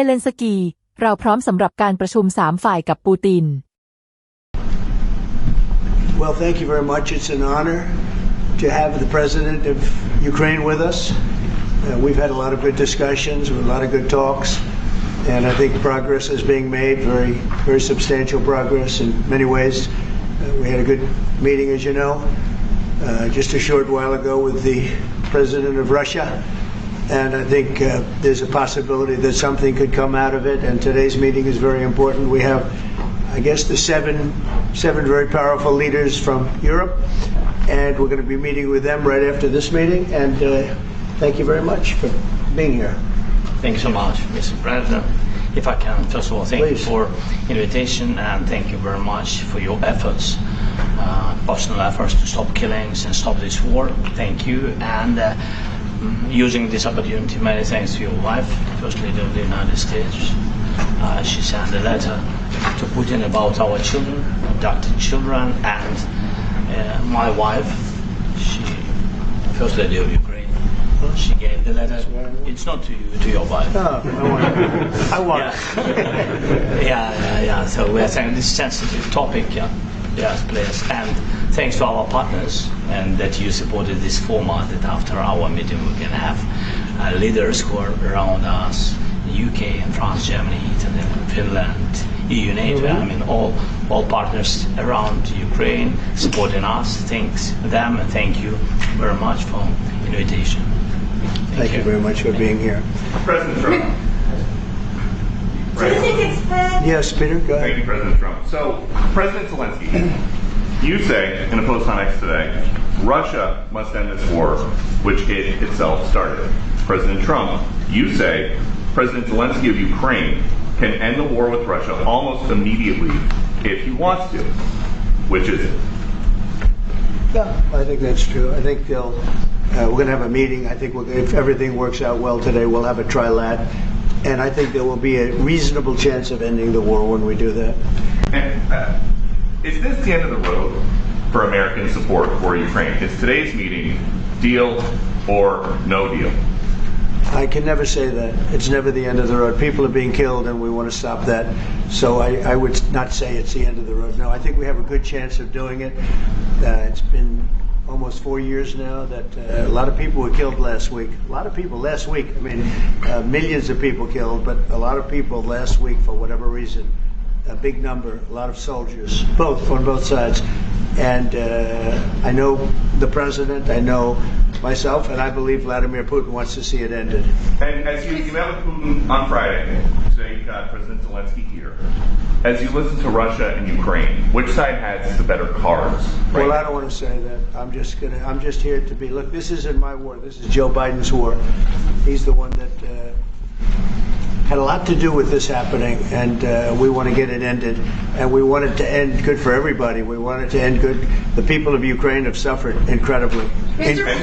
เลนสกีเราพร้อมสำหรับการประชุม3 ฝ่ายกับปูติน Well, thank you very much. It's an honor to have the president of Ukraine with us. We've had a lot of good discussions, a lot of good talks, and I think progress is being made, very substantial progress in many ways. We had a good meeting, as you know, just a short while ago with the president of Russia. And I think there's a possibility that something could come out of it. And today's meeting is very important. We have, I guess, the seven very powerful leaders from Europe, and we're going to be meeting with them right after this meeting. And thank you very much for being here. Thank you so much, Mr. President. If I can, first of all, thank you for invitation and thank you very much for your efforts, personal efforts to stop killings and stop this war. Thank you. And using this opportunity, many thanks to your wife, First Lady of the United States. She sent a letter to Putin about our children, abducted children, and my wife, First Lady of Ukraine, she gave the letter. It's not to you, to your wife. Oh, I want it. Yeah. So we are saying this sensitive topic, yes, please. And thanks to our partners and that you supported this format that after our meeting we can have leaders who are around us, UK and France, Germany, Italy, Finland, EU, NATO, I mean all partners around Ukraine supporting us. Thanks them and thank you very much for invitation. Thank you very much for being here. President Trump. Do you think it's fair? Yes, Peter, go ahead. Thank you, President Trump. So, President Zelensky, you say in a post on X today, Russia must end this war, which it itself started. President Trump, you say President Zelensky of Ukraine can end the war with Russia almost immediately if he wants to. Which is it? Yeah, I think that's true. I think we're going to have a meeting. I think if everything works out well today, we'll have a trilat. And I think there will be a reasonable chance of ending the war when we do that. And is this the end of the road for American support for Ukraine? Is today's meeting deal or no deal? I can never say that. It's never the end of the road. People are being killed and we want to stop that. So I would not say it's the end of the road. No, I think we have a good chance of doing it. It's been almost 4 years now that a lot of people were killed last week. A lot of people last week. I mean, millions of people killed, but a lot of people last week for whatever reason. A big number, a lot of soldiers, on both sides. And I know the president, I know myself, and I believe Vladimir Putin wants to see it ended. And as you met with Putin on Friday, today you got President Zelensky here. As you listen to Russia and Ukraine, which side has the better cards? Right? Well, I don't want to say that. I'm just here to be. Look, this isn't my war. This is Joe Biden's war. He's the one that had a lot to do with this happening, and we want to get it ended. And we want it to end good for everybody. We want it to end good. The people of Ukraine have suffered incredibly. President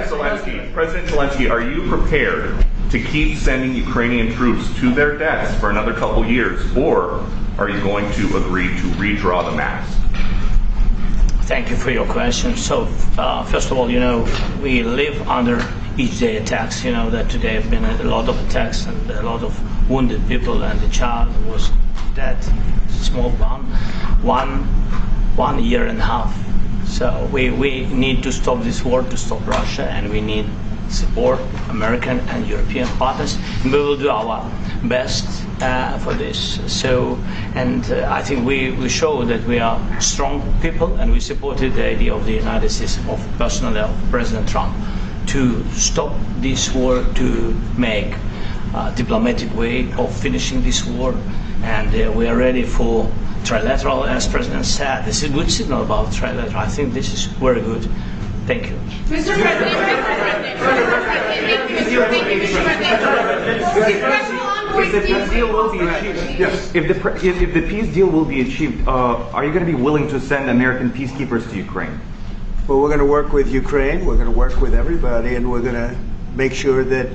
Zelensky, are you prepared to keep sending Ukrainian troops to their deaths for another couple years, or are you going to agree to redraw the maps? Thank you for your question. So, first of all, we live under each day attacks. You know that today have been a lot of attacks and a lot of wounded people, and the child was dead, small one year and a half. So we need to stop this war, to stop Russia, and we need support American and European partners, and we will do our best for this. So, and I think we show that we are strong people, and we supported the idea of the United States, of personally of President Trump, to stop this war, to make a diplomatic way of finishing this war, and we are ready for trilateral, as President said. This is a good signal about trilateral. I think this is very good. Thank you. Mr. President, if the peace deal will be achieved, are you going to be willing to send American peacekeepers to Ukraine? Well, we're going to work with Ukraine. We're going to work with everybody, and we're going to make sure that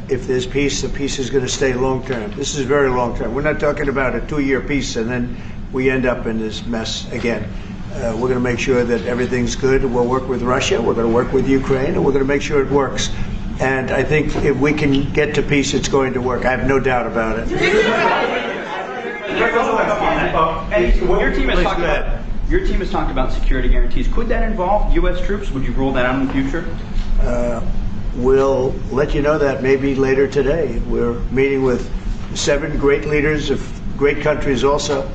if there's peace, the peace is going to stay long term. This is very long term. We're not talking about a 2-year peace and then we end up in this mess again. We're going to make sure that everything's good. We'll work with Russia. We're going to work with Ukraine, and we're going to make sure it works. And I think if we can get to peace, it's going to work. I have no doubt about it. Your team has Please talked go ahead. about your team has talked about security guarantees. Could that involve U.S. troops? Would you rule that out in the future? We'll let you know that maybe later today. We're meeting with 7 great leaders of great countries also,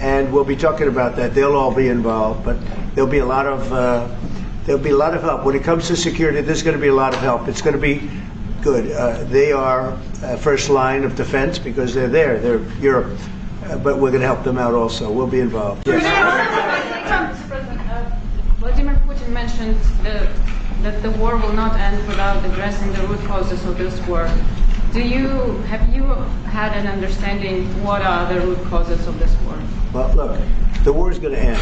and we'll be talking about that. They'll all be involved, but there'll be a lot of help when it comes to security. There's going to be a lot of help. It's going to be good. They are first line of defense because they're there. They're Europe, but we're going to help them out also. We'll be involved. Yes. Vladimir Putin mentioned that the war will not end without addressing the root causes of this war. Have you had an understanding what are the root causes of this war? Well, look, the war is going to end.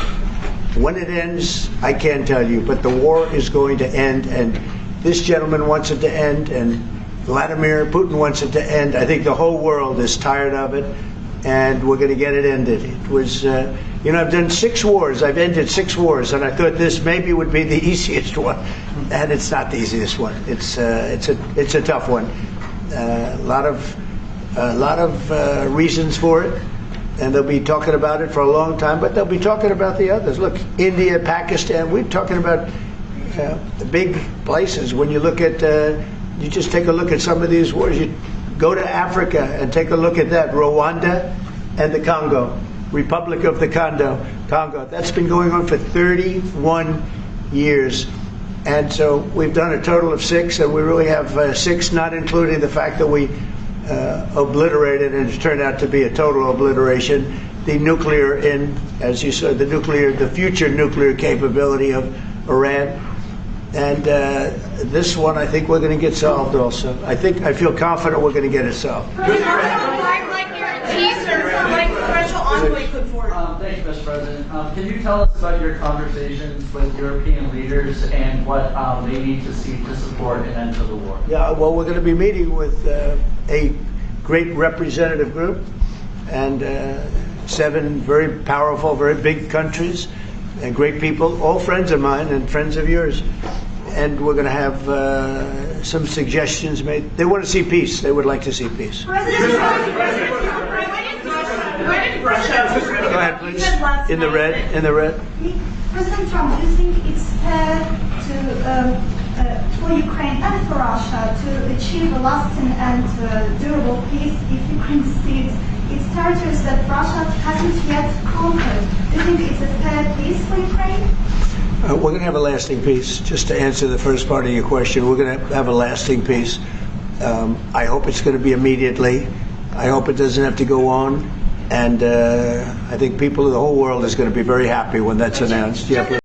When it ends, I can't tell you, but the war is going to end, and this gentleman wants it to end, and Vladimir Putin wants it to end. I think the whole world is tired of it, and we're going to get it ended. It was, I've done 6 wars. I've ended 6 wars, and I thought this maybe would be the easiest one, and it's not the easiest one. It's a tough one. A lot of reasons for it, and they'll be talking about it for a long time. But they'll be talking about the others. Look, India, Pakistan. We're talking about the big places. When you look at, you just take a look at some of these wars. You go to Africa and take a look at that. Rwanda and the Congo, Republic of the Congo. That's been going on for 31 years. And so we've done a total of 6, and we really have 6, not including the fact that we obliterated, and it turned out to be a total obliteration, the nuclear, as you said, the future nuclear capability of Iran. And this one, I think we're going to get solved also. I feel confident we're going to get it solved. Like guarantees or like presidential envoy put forward. Thank you, Mr. President. Can you tell us about your conversations with European leaders and what they need to see to support an end to the war? Yeah, well, we're going to be meeting with a great representative group and 7 very powerful, very big countries and great people, all friends of mine and friends of yours. And we're going to have some suggestions made. They want to see peace. They would like to see peace. Go ahead, please. In the red. President Trump, do you think it's fair for Ukraine and for Russia to achieve a lasting and durable peace if Ukraine cedes its territories that Russia hasn't yet conquered? Do you think it's a fair peace for Ukraine? We're going to have a lasting peace. Just to answer the first part of your question, we're going to have a lasting peace. I hope it's going to be immediately. I hope it doesn't have to go on. And I think people of the whole world is going to be very happy when that's announced. Yeah, please.